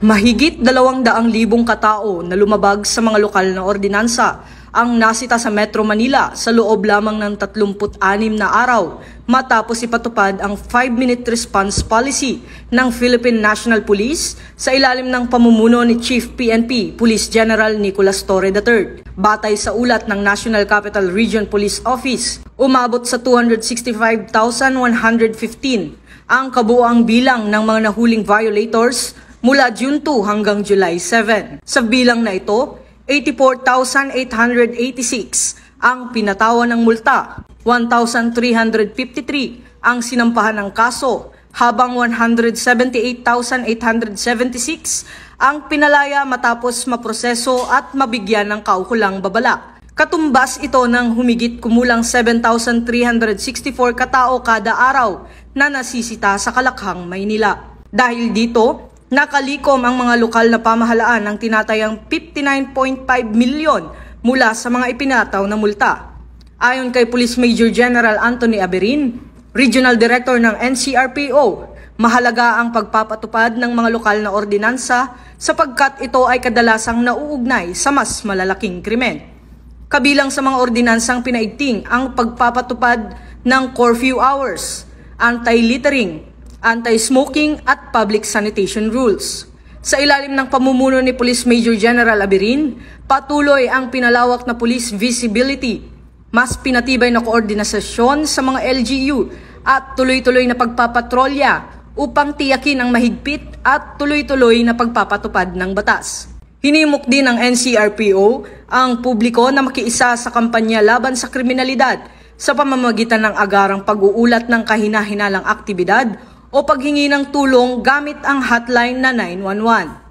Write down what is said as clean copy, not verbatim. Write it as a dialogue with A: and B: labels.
A: Mahigit 200,000 katao na lumabag sa mga lokal na ordinansa ang nasita sa Metro Manila sa loob lamang ng 36 na araw matapos ipatupad ang 5-minute response policy ng Philippine National Police sa ilalim ng pamumuno ni Chief PNP Police General Nicolas Torre III. Batay sa ulat ng National Capital Region Police Office, umabot sa 265,115 ang kabuuang bilang ng mga nahuling violators mula June 2 hanggang July 7. Sa bilang na ito, 84,886 ang pinatawan ng multa, 1,353 ang sinampahan ng kaso, habang 178,876 ang pinalaya matapos maproseso at mabigyan ng kaukulang babala. Katumbas ito ng humigit kumulang 7,364 katao kada araw na nasisita sa Kalakhang, Maynila. Dahil dito, nakalikom ang mga lokal na pamahalaan ng tinatayang 59.5 milyon mula sa mga ipinataw na multa. Ayon kay Police Major General Anthony Aberin, Regional Director ng NCRPO, mahalaga ang pagpapatupad ng mga lokal na ordinansa sapagkat ito ay kadalasang nauugnay sa mas malalaking krimen. Kabilang sa mga ordinansang pinaigting ang pagpapatupad ng curfew hours, anti-littering, anti-smoking at public sanitation rules. Sa ilalim ng pamumuno ni Police Major General Aberin, patuloy ang pinalawak na police visibility, mas pinatibay na koordinasyon sa mga LGU at tuloy-tuloy na pagpapatrolya upang tiyakin ang mahigpit at tuloy-tuloy na pagpapatupad ng batas. Hinimok din ng NCRPO ang publiko na makiisa sa kampanya laban sa kriminalidad sa pamamagitan ng agarang pag-uulat ng kahina-hinalang aktibidad o paghingi ng tulong gamit ang hotline na 911.